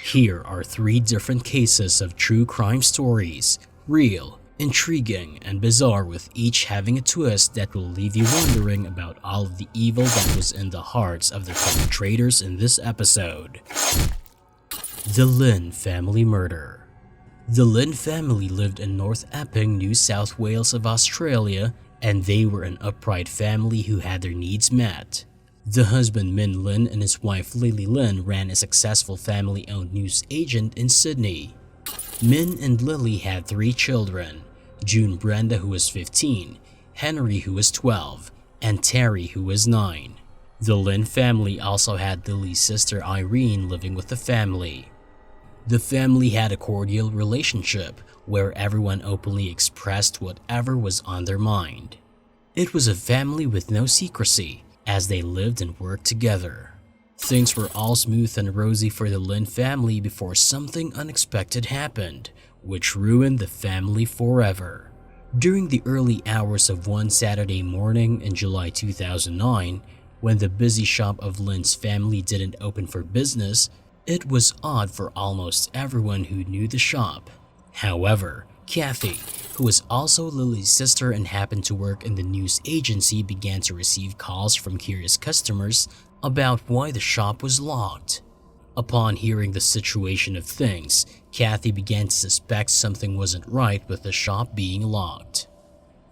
Here are 3 different cases of true crime stories, real, intriguing, and bizarre, with each having a twist that will leave you wondering about all of the evil that was in the hearts of the perpetrators in this episode. The Lin family murder. The Lin family lived in North Epping, New South Wales of Australia, and they were an upright family who had their needs met. The husband Min Lin and his wife Irene Lin ran a successful family-owned news agent in Sydney. Min and Lily had 3 children, June Brenda, who was 15, Henry, who was 12, and Terry, who was 9. The Lin family also had Lily's sister Irene living with the family. The family had a cordial relationship where everyone openly expressed whatever was on their mind. It was a family with no secrecy, as they lived and worked together. Things were all smooth and rosy for the Lin family before something unexpected happened, which ruined the family forever. During the early hours of one Saturday morning in July 2009, when the busy shop of Lin's family didn't open for business, it was odd for almost everyone who knew the shop. However, Kathy, who was also Lily's sister and happened to work in the news agency, began to receive calls from curious customers about why the shop was locked. Upon hearing the situation of things, Kathy began to suspect something wasn't right with the shop being locked.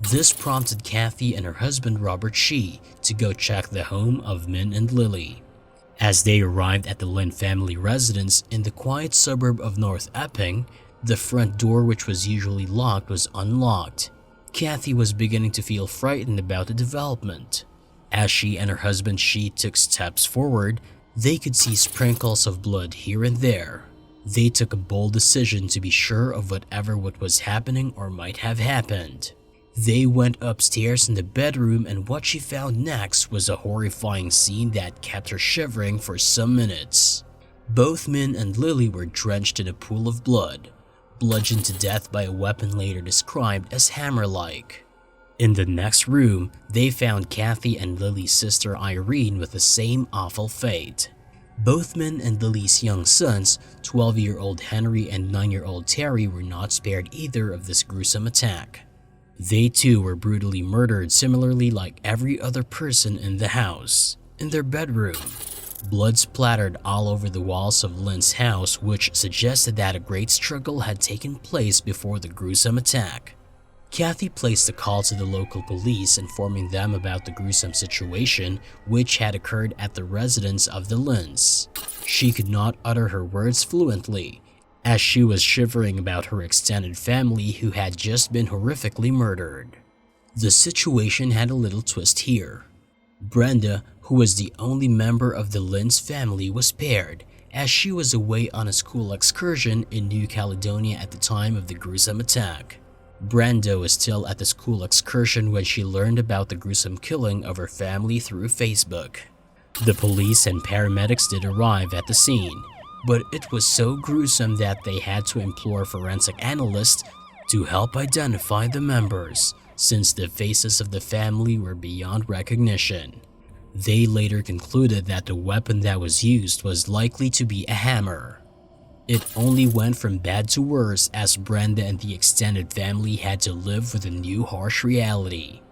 This prompted Kathy and her husband Robert Shi to go check the home of Min and Lily. As they arrived at the Lin family residence in the quiet suburb of North Epping, the front door, which was usually locked, was unlocked. Kathy was beginning to feel frightened about the development. As she and her husband Shi took steps forward, they could see sprinkles of blood here and there. They took a bold decision to be sure of whatever was happening or might have happened. They went upstairs in the bedroom, and what she found next was a horrifying scene that kept her shivering for some minutes. Both Min and Lily were drenched in a pool of blood, bludgeoned to death by a weapon later described as hammer-like. In the next room, they found Kathy and Lily's sister Irene with the same awful fate. Both Min and Lily's young sons, 12-year-old Henry and 9-year-old Terry, were not spared either of this gruesome attack. They too were brutally murdered, similarly like every other person in the house, in their bedroom. Blood splattered all over the walls of Lin's house, which suggested that a great struggle had taken place before the gruesome attack. Kathy placed a call to the local police, informing them about the gruesome situation which had occurred at the residence of the Lins. She could not utter her words fluently, as she was shivering about her extended family who had just been horrifically murdered. The situation had a little twist here. Brenda, who was the only member of the Lin's family, was spared, as she was away on a school excursion in New Caledonia at the time of the gruesome attack. Brenda was still at the school excursion when she learned about the gruesome killing of her family through Facebook. The police and paramedics did arrive at the scene, but it was so gruesome that they had to implore forensic analysts to help identify the members, since the faces of the family were beyond recognition. They later concluded that the weapon that was used was likely to be a hammer. It only went from bad to worse as Brenda and the extended family had to live with a new harsh reality.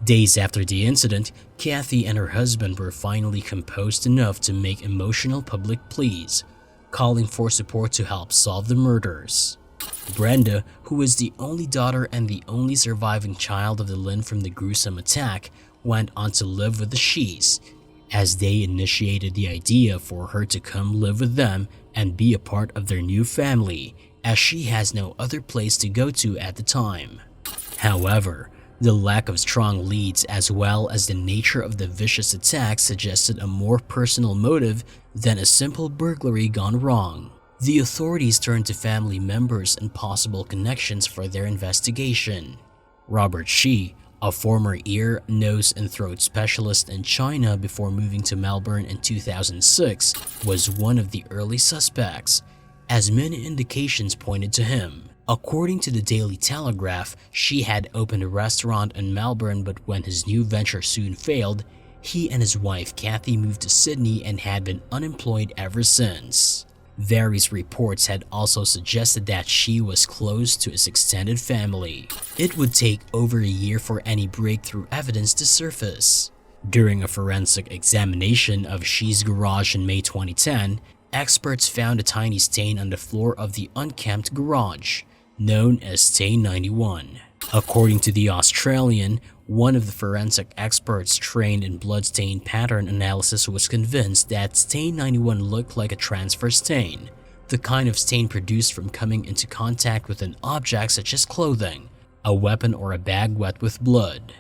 Days after the incident, Kathy and her husband were finally composed enough to make emotional public pleas, calling for support to help solve the murders. Brenda, who was the only daughter and the only surviving child of the Lin from the gruesome attack, went on to live with the Shis, as they initiated the idea for her to come live with them and be a part of their new family, as she has no other place to go to at the time. However, the lack of strong leads as well as the nature of the vicious attack suggested a more personal motive than a simple burglary gone wrong. The authorities turned to family members and possible connections for their investigation. Robert Shi, a former ear, nose, and throat specialist in China before moving to Melbourne in 2006, was one of the early suspects, as many indications pointed to him. According to the Daily Telegraph, Shi had opened a restaurant in Melbourne, but when his new venture soon failed, he and his wife Kathy moved to Sydney and had been unemployed ever since. Various reports had also suggested that she was close to his extended family. It would take over a year for any breakthrough evidence to surface. During a forensic examination of Xi's garage in May 2010, experts found a tiny stain on the floor of the unkempt garage, known as Stain 91. According to The Australian, one of the forensic experts trained in bloodstain pattern analysis was convinced that Stain 91 looked like a transfer stain, the kind of stain produced from coming into contact with an object such as clothing, a weapon, or a bag wet with blood.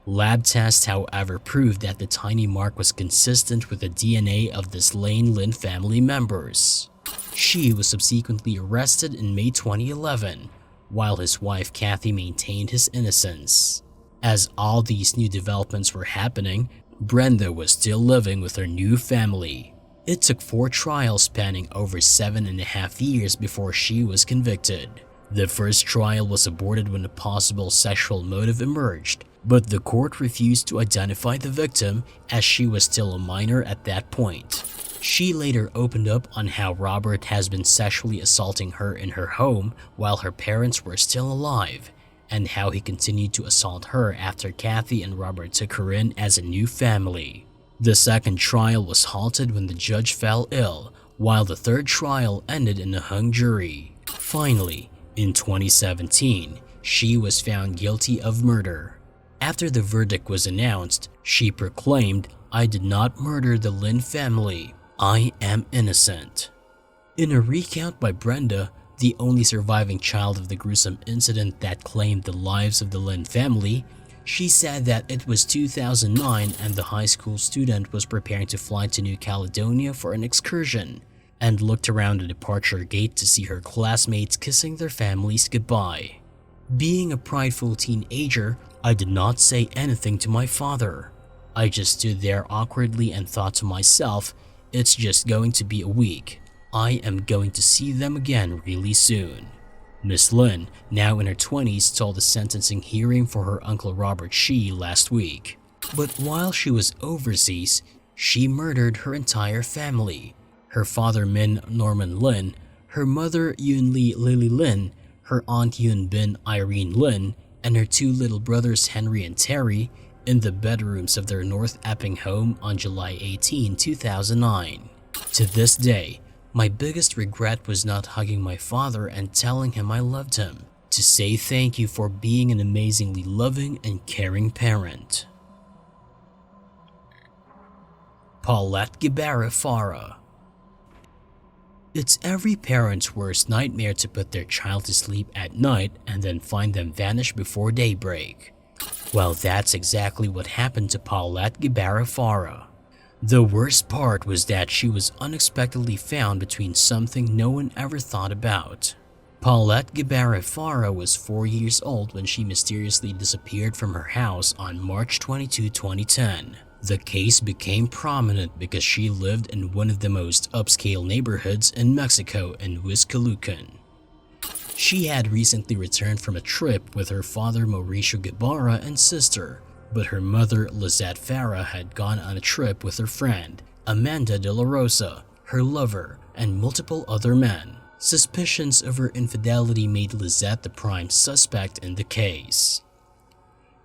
Lab tests, however, proved that the tiny mark was consistent with the DNA of the slain Lin family members. Xi was subsequently arrested in May 2011, while his wife Kathy maintained his innocence. As all these new developments were happening, Brenda was still living with her new family. It took 4 trials spanning over 7.5 years before Xi was convicted. The first trial was aborted when a possible sexual motive emerged, but the court refused to identify the victim as she was still a minor at that point. She later opened up on how Robert has been sexually assaulting her in her home while her parents were still alive, and how he continued to assault her after Kathy and Robert took her in as a new family. The second trial was halted when the judge fell ill, while the third trial ended in a hung jury. Finally, in 2017, she was found guilty of murder. After the verdict was announced, she proclaimed, "I did not murder the Lin family. I am innocent." In a recount by Brenda, the only surviving child of the gruesome incident that claimed the lives of the Lin family, she said that it was 2009 and the high school student was preparing to fly to New Caledonia for an excursion, and looked around the departure gate to see her classmates kissing their families goodbye. Being a prideful teenager, I did not say anything to my father. I just stood there awkwardly and thought to myself, it's just going to be a week. I am going to see them again really soon. Miss Lin, now in her 20s, told a sentencing hearing for her uncle Robert Xi last week. But while she was overseas, she murdered her entire family. Her father Min Norman Lin, her mother Yun Lin, her aunt Yun Bin Irene Lin, and her 2 little brothers Henry and Terry in the bedrooms of their North Epping home on July 18, 2009. To this day, my biggest regret was not hugging my father and telling him I loved him, to say thank you for being an amazingly loving and caring parent. Paulette Gebara Farah. It's every parent's worst nightmare to put their child to sleep at night and then find them vanish before daybreak. Well, that's exactly what happened to Paulette Gebara Farah. The worst part was that she was unexpectedly found between something no one ever thought about. Paulette Gebara Farah was 4 years old when she mysteriously disappeared from her house on March 22, 2010. The case became prominent because she lived in one of the most upscale neighborhoods in Mexico in Huizquilucan. She had recently returned from a trip with her father Mauricio Gebara and sister, but her mother Lizette Farah had gone on a trip with her friend Amanda de la Rosa, her lover, and multiple other men. Suspicions of her infidelity made Lizette the prime suspect in the case.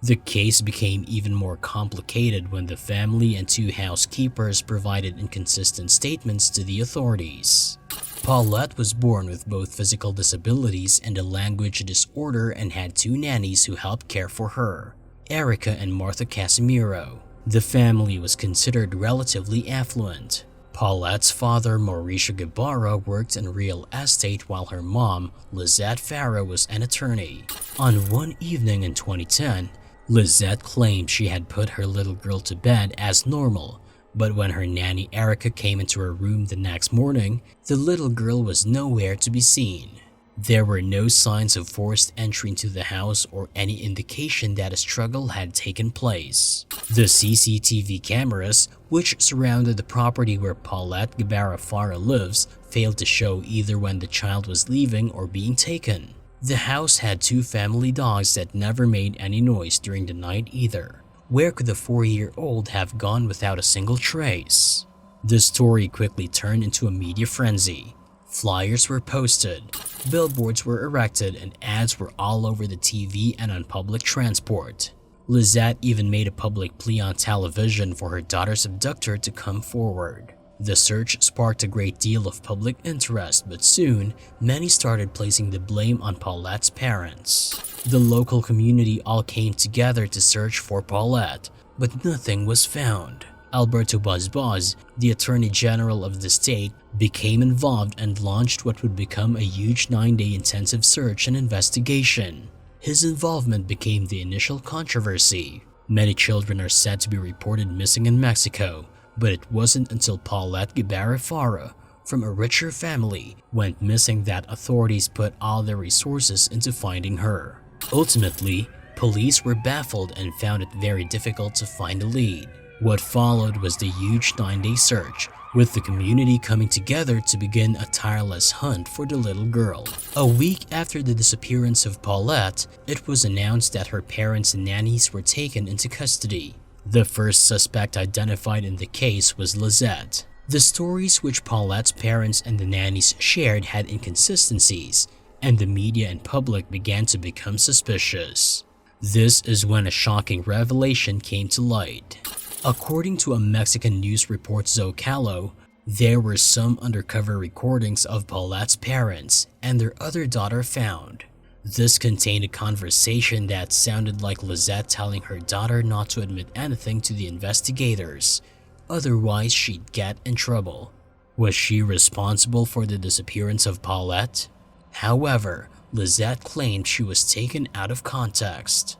The case became even more complicated when the family and 2 housekeepers provided inconsistent statements to the authorities. Paulette was born with both physical disabilities and a language disorder and had 2 nannies who helped care for her, Erica and Martha Casimiro. The family was considered relatively affluent. Paulette's father, Mauricio Gebara, worked in real estate while her mom, Lizette Farah, was an attorney. On one evening in 2010, Lizette claimed she had put her little girl to bed as normal, but when her nanny Erica came into her room the next morning, the little girl was nowhere to be seen. There were no signs of forced entry into the house or any indication that a struggle had taken place. The CCTV cameras, which surrounded the property where Paulette Gebara Farah lives, failed to show either when the child was leaving or being taken. The house had 2 family dogs that never made any noise during the night either. Where could the 4-year-old have gone without a single trace? The story quickly turned into a media frenzy. Flyers were posted, billboards were erected, and ads were all over the TV and on public transport. Lizette even made a public plea on television for her daughter's abductor to come forward. The search sparked a great deal of public interest, but soon, many started placing the blame on Paulette's parents. The local community all came together to search for Paulette, but nothing was found. Alberto Baz, the Attorney General of the state, became involved and launched what would become a huge 9-day intensive search and investigation. His involvement became the initial controversy. Many children are said to be reported missing in Mexico, but it wasn't until Paulette Gebara Farah, from a richer family, went missing that authorities put all their resources into finding her. Ultimately, police were baffled and found it very difficult to find a lead. What followed was the huge 9-day search, with the community coming together to begin a tireless hunt for the little girl. A week after the disappearance of Paulette, it was announced that her parents and nannies were taken into custody. The first suspect identified in the case was Lizette. The stories which Paulette's parents and the nannies shared had inconsistencies, and the media and public began to become suspicious. This is when a shocking revelation came to light. According to a Mexican news report Zocalo, there were some undercover recordings of Paulette's parents and their other daughter found. This contained a conversation that sounded like Lizette telling her daughter not to admit anything to the investigators, otherwise she'd get in trouble. Was she responsible for the disappearance of Paulette? However, Lizette claimed she was taken out of context.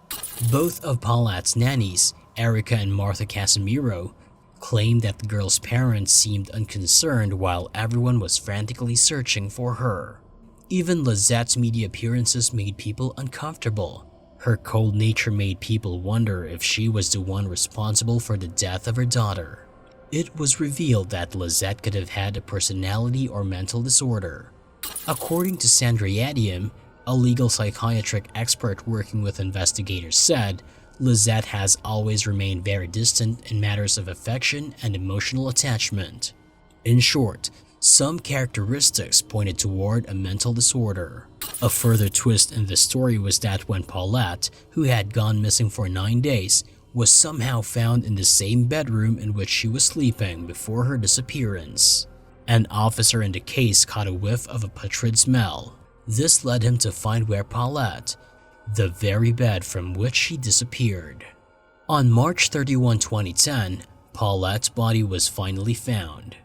Both of Paulette's nannies, Erica and Martha Casimiro, claimed that the girl's parents seemed unconcerned while everyone was frantically searching for her. Even Lizette's media appearances made people uncomfortable. Her cold nature made people wonder if she was the one responsible for the death of her daughter. It was revealed that Lizette could have had a personality or mental disorder. According to Sandra Yadiam, a legal psychiatric expert working with investigators, said Lizette has always remained very distant in matters of affection and emotional attachment. In short, some characteristics pointed toward a mental disorder. A further twist in the story was that when Paulette, who had gone missing for 9 days, was somehow found in the same bedroom in which she was sleeping before her disappearance. An officer in the case caught a whiff of a putrid smell. This led him to find where Paulette, the very bed from which she disappeared. On March 31, 2010, Paulette's body was finally found.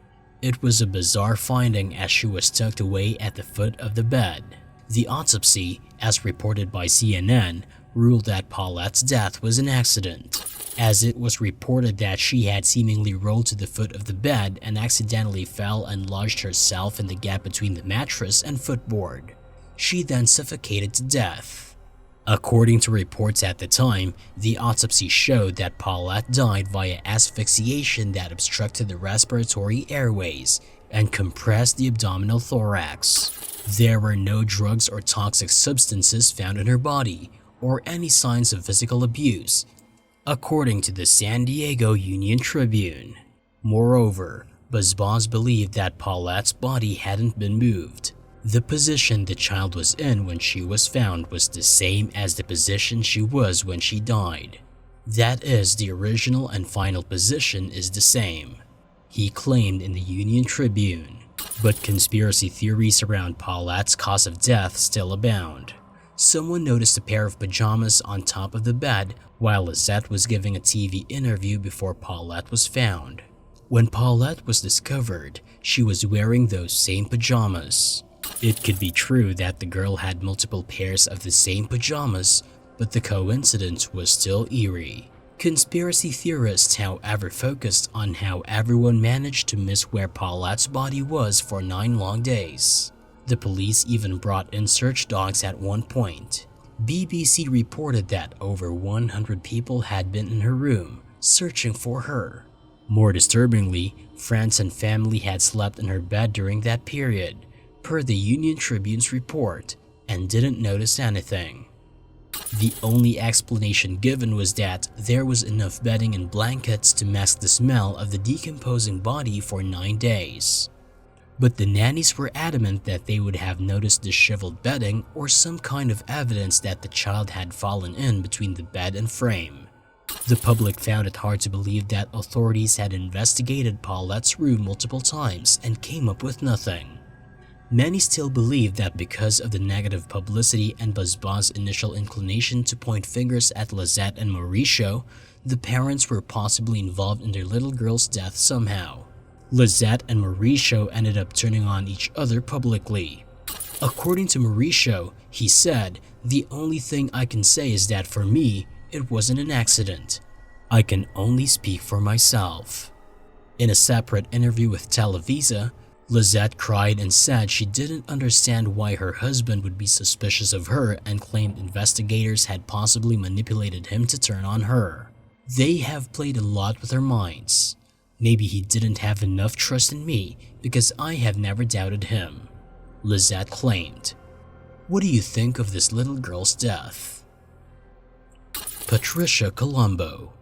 It was a bizarre finding as she was tucked away at the foot of the bed. The autopsy, as reported by CNN, ruled that Paulette's death was an accident, as it was reported that she had seemingly rolled to the foot of the bed and accidentally fell and lodged herself in the gap between the mattress and footboard. She then suffocated to death. According to reports at the time, the autopsy showed that Paulette died via asphyxiation that obstructed the respiratory airways and compressed the abdominal thorax. There were no drugs or toxic substances found in her body, or any signs of physical abuse, according to the San Diego Union Tribune. Moreover, Baz believed that Paulette's body hadn't been moved. The position the child was in when she was found was the same as the position she was when she died. That is, the original and final position is the same, he claimed in the Union Tribune. But conspiracy theories around Paulette's cause of death still abound. Someone noticed a pair of pajamas on top of the bed while Lizette was giving a TV interview before Paulette was found. When Paulette was discovered, she was wearing those same pajamas. It could be true that the girl had multiple pairs of the same pajamas, but the coincidence was still eerie. Conspiracy theorists, however, focused on how everyone managed to miss where Paulette's body was for 9 long days. The police even brought in search dogs at one point. BBC reported that over 100 people had been in her room, searching for her. More disturbingly, friends and family had slept in her bed during that period, per the Union Tribune's report, and didn't notice anything. The only explanation given was that there was enough bedding and blankets to mask the smell of the decomposing body for 9 days. But the nannies were adamant that they would have noticed disheveled bedding or some kind of evidence that the child had fallen in between the bed and frame. The public found it hard to believe that authorities had investigated Paulette's room multiple times and came up with nothing. Many still believe that because of the negative publicity and Busbah's initial inclination to point fingers at Lizette and Mauricio, the parents were possibly involved in their little girl's death somehow. Lizette and Mauricio ended up turning on each other publicly. According to Mauricio, he said, "The only thing I can say is that for me, it wasn't an accident. I can only speak for myself." In a separate interview with Televisa, Lizette cried and said she didn't understand why her husband would be suspicious of her and claimed investigators had possibly manipulated him to turn on her. "They have played a lot with our minds. Maybe he didn't have enough trust in me because I have never doubted him," Lizette claimed. What do you think of this little girl's death? Patricia Columbo.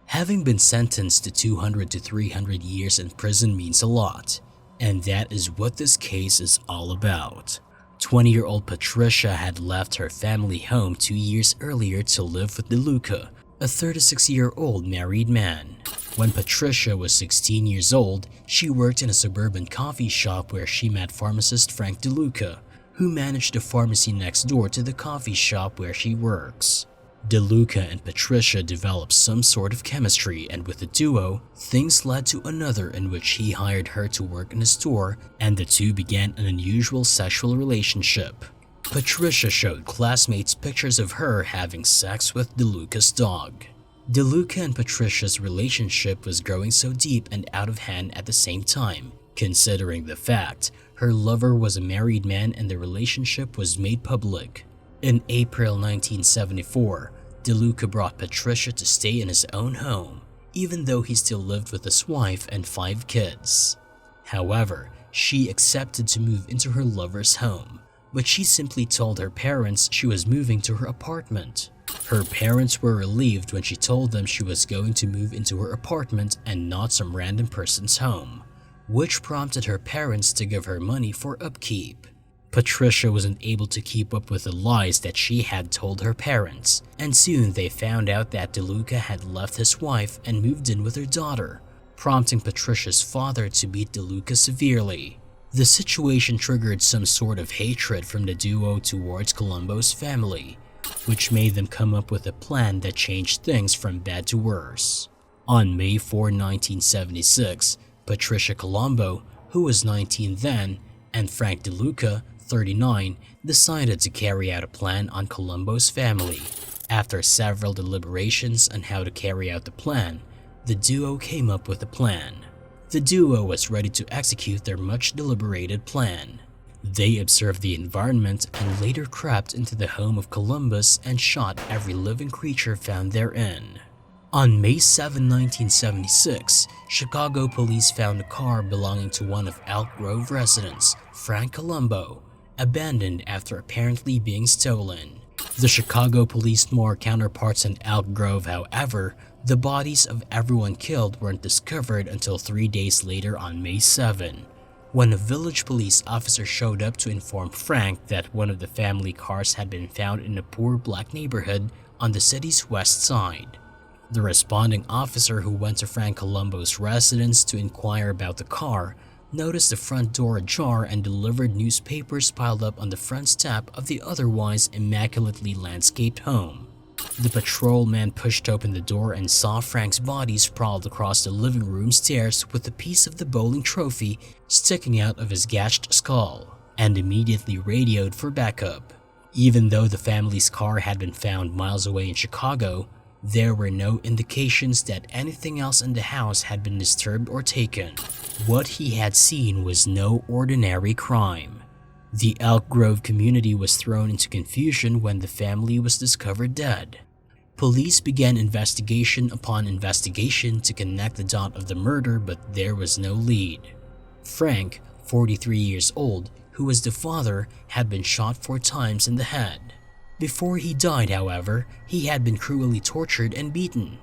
Having been sentenced to 200 to 300 years in prison means a lot, and that is what this case is all about. 20-year-old Patricia had left her family home 2 years earlier to live with DeLuca, a 36-year-old married man. When Patricia was 16 years old, she worked in a suburban coffee shop where she met pharmacist Frank DeLuca, who managed a pharmacy next door to the coffee shop where she works. DeLuca and Patricia developed some sort of chemistry, and with the duo, things led to another in which he hired her to work in a store, and the two began an unusual sexual relationship. Patricia showed classmates pictures of her having sex with DeLuca's dog. DeLuca and Patricia's relationship was growing so deep and out of hand at the same time, considering the fact her lover was a married man and the relationship was made public. In April 1974, DeLuca brought Patricia to stay in his own home, even though he still lived with his wife and 5 kids. However, she accepted to move into her lover's home, but she simply told her parents she was moving to her apartment. Her parents were relieved when she told them she was going to move into her apartment and not some random person's home, which prompted her parents to give her money for upkeep. Patricia wasn't able to keep up with the lies that she had told her parents, and soon they found out that DeLuca had left his wife and moved in with her daughter, prompting Patricia's father to beat DeLuca severely. The situation triggered some sort of hatred from the duo towards Columbo's family, which made them come up with a plan that changed things from bad to worse. On May 4, 1976, Patricia Columbo, who was 19 then, and Frank DeLuca, 39, decided to carry out a plan on Columbo's family. After several deliberations on how to carry out the plan, the duo came up with a plan. The duo was ready to execute their much deliberated plan. They observed the environment and later crept into the home of Columbus and shot every living creature found therein. On May 7, 1976, Chicago police found a car belonging to one of Elk Grove residents, Frank Columbo, abandoned after apparently being stolen. The Chicago police more counterparts in Elk Grove, however, the bodies of everyone killed weren't discovered until 3 days later on May 7, when a village police officer showed up to inform Frank that one of the family cars had been found in a poor black neighborhood on the city's west side. The responding officer, who went to Frank Columbo's residence to inquire about the car, noticed the front door ajar and delivered newspapers piled up on the front step of the otherwise immaculately landscaped home. The patrolman pushed open the door and saw Frank's body sprawled across the living room stairs with a piece of the bowling trophy sticking out of his gashed skull, and immediately radioed for backup. Even though the family's car had been found miles away in Chicago, there were no indications that anything else in the house had been disturbed or taken. What he had seen was no ordinary crime. The Elk Grove community was thrown into confusion when the family was discovered dead. Police began investigation upon investigation to connect the dot of the murder, but there was no lead. Frank, 43 years old, who was the father, had been shot 4 times in the head. Before he died, however, he had been cruelly tortured and beaten.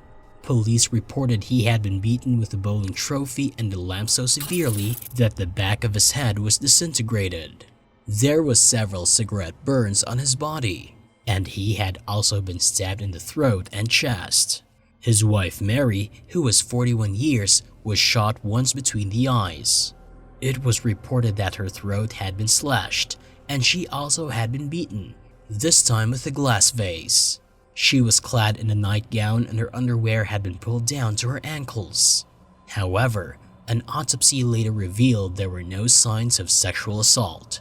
Police reported he had been beaten with a bowling trophy and the lamp so severely that the back of his head was disintegrated. There was several cigarette burns on his body, and he had also been stabbed in the throat and chest. His wife Mary, who was 41 years, was shot once between the eyes. It was reported that her throat had been slashed, and she also had been beaten, this time with a glass vase. She was clad in a nightgown and her underwear had been pulled down to her ankles. However, an autopsy later revealed there were no signs of sexual assault.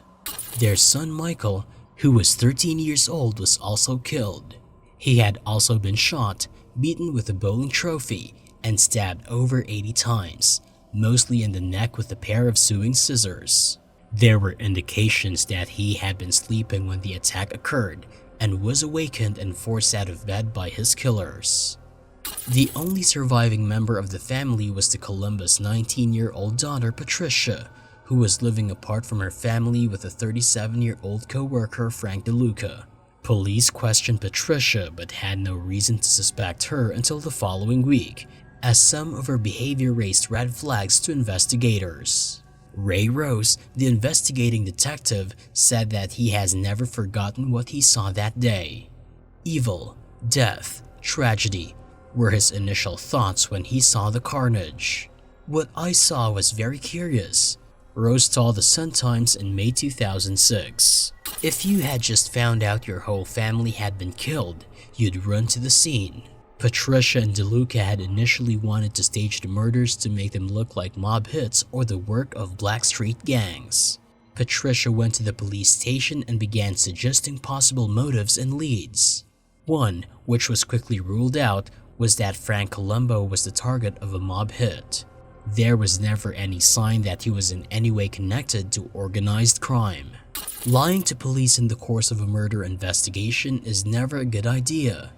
Their son Michael, who was 13 years old, was also killed. He had also been shot, beaten with a bowling trophy, and stabbed over 80 times, mostly in the neck with a pair of sewing scissors. There were indications that he had been sleeping when the attack occurred and was awakened and forced out of bed by his killers. The only surviving member of the family was the Columbo's 19-year-old daughter Patricia, who was living apart from her family with a 37-year-old co-worker Frank DeLuca. Police questioned Patricia but had no reason to suspect her until the following week, as some of her behavior raised red flags to investigators. Ray Rose, the investigating detective, said that he has never forgotten what he saw that day. Evil, death, tragedy were his initial thoughts when he saw the carnage. "What I saw was very curious," Rose told the Sun-Times in May 2006. "If you had just found out your whole family had been killed, you'd run to the scene." Patricia and DeLuca had initially wanted to stage the murders to make them look like mob hits or the work of black street gangs. Patricia went to the police station and began suggesting possible motives and leads. One, which was quickly ruled out, was that Frank Columbo was the target of a mob hit. There was never any sign that he was in any way connected to organized crime. Lying to police in the course of a murder investigation is never a good idea.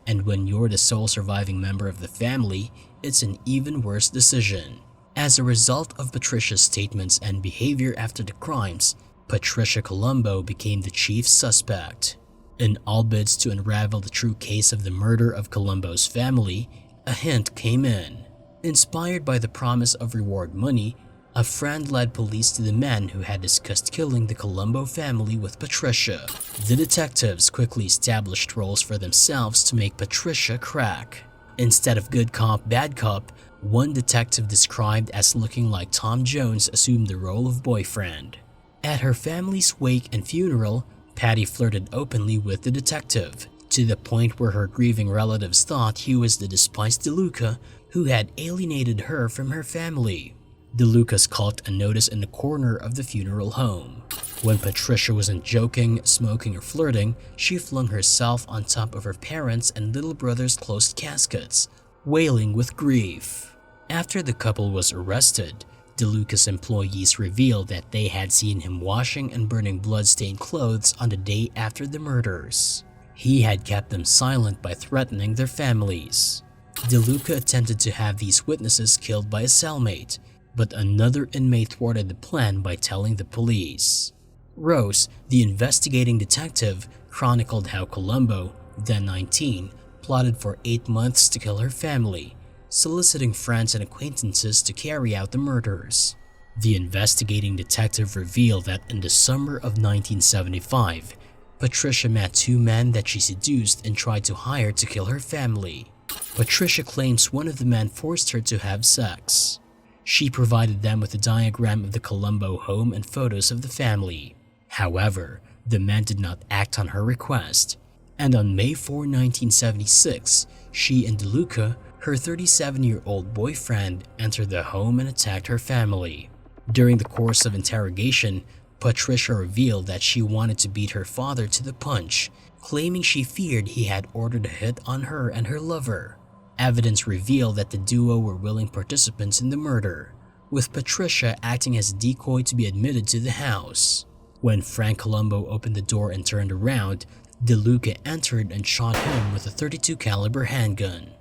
And when you're the sole surviving member of the family, it's an even worse decision. As a result of Patricia's statements and behavior after the crimes, Patricia Columbo became the chief suspect. In all bids to unravel the true case of the murder of Columbo's family, a hint came in. Inspired by the promise of reward money, a friend led police to the man who had discussed killing the Columbo family with Patricia. The detectives quickly established roles for themselves to make Patricia crack. Instead of good cop, bad cop, one detective described as looking like Tom Jones assumed the role of boyfriend. At her family's wake and funeral, Patty flirted openly with the detective, to the point where her grieving relatives thought he was the despised DeLuca who had alienated her from her family. DeLucas caught a notice in the corner of the funeral home. When Patricia wasn't joking, smoking, or flirting, she flung herself on top of her parents' and little brother's closed caskets, wailing with grief. After the couple was arrested, DeLucas employees revealed that they had seen him washing and burning blood-stained clothes on the day after the murders. He had kept them silent by threatening their families. DeLuca attempted to have these witnesses killed by a cellmate, but another inmate thwarted the plan by telling the police. Rose, the investigating detective, chronicled how Columbo, then 19, plotted for 8 months to kill her family, soliciting friends and acquaintances to carry out the murders. The investigating detective revealed that in the summer of 1975, Patricia met 2 men that she seduced and tried to hire to kill her family. Patricia claims one of the men forced her to have sex. She provided them with a diagram of the Columbo home and photos of the family. However, the men did not act on her request, and on May 4, 1976, she and DeLuca, her 37-year-old boyfriend, entered the home and attacked her family. During the course of interrogation, Patricia revealed that she wanted to beat her father to the punch, claiming she feared he had ordered a hit on her and her lover. Evidence revealed that the duo were willing participants in the murder, with Patricia acting as a decoy to be admitted to the house. When Frank Columbo opened the door and turned around, DeLuca entered and shot him with a .32 caliber handgun.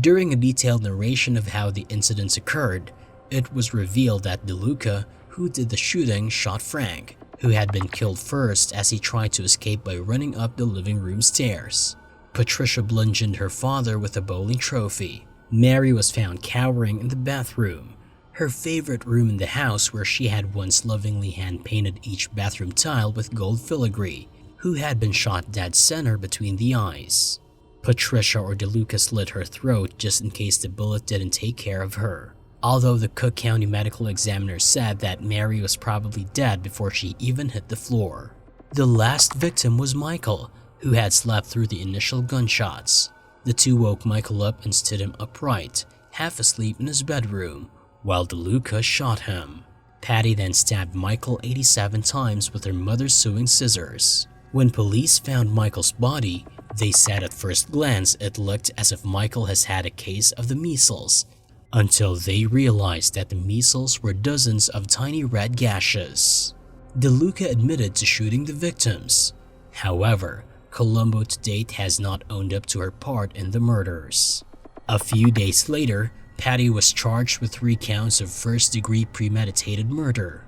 During a detailed narration of how the incidents occurred, it was revealed that DeLuca, who did the shooting, shot Frank, who had been killed first as he tried to escape by running up the living room stairs. Patricia bludgeoned her father with a bowling trophy. Mary was found cowering in the bathroom, her favorite room in the house where she had once lovingly hand-painted each bathroom tile with gold filigree, who had been shot dead center between the eyes. Patricia or DeLuca slit her throat just in case the bullet didn't take care of her, although the Cook County medical examiner said that Mary was probably dead before she even hit the floor. The last victim was Michael, who had slept through the initial gunshots. The two woke Michael up and stood him upright, half asleep in his bedroom, while DeLuca shot him. Patty then stabbed Michael 87 times with her mother's sewing scissors. When police found Michael's body, they said at first glance it looked as if Michael has had a case of the measles, until they realized that the measles were dozens of tiny red gashes. DeLuca admitted to shooting the victims. However, Columbo to date has not owned up to her part in the murders. A few days later, Patty was charged with 3 counts of first-degree premeditated murder.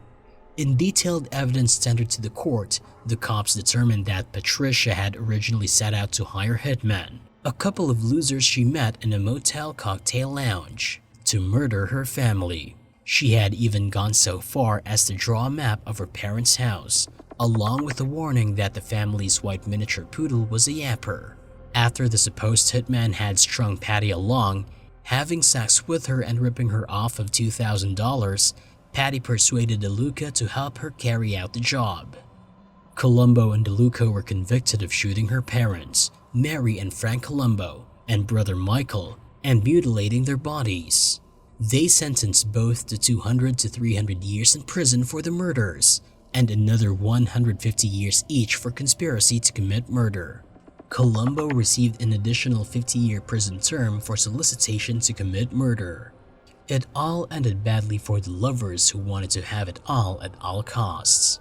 In detailed evidence tendered to the court, the cops determined that Patricia had originally set out to hire hitmen, a couple of losers she met in a motel cocktail lounge, to murder her family. She had even gone so far as to draw a map of her parents' house, along with a warning that the family's white miniature poodle was a yapper. After the supposed hitman had strung Patty along, having sex with her and ripping her off of $2,000, Patty persuaded DeLuca to help her carry out the job. Columbo and DeLuca were convicted of shooting her parents, Mary and Frank Columbo, and brother Michael, and mutilating their bodies. They sentenced both to 200 to 300 years in prison for the murders, and another 150 years each for conspiracy to commit murder. Columbo received an additional 50-year prison term for solicitation to commit murder. It all ended badly for the lovers who wanted to have it all at all costs.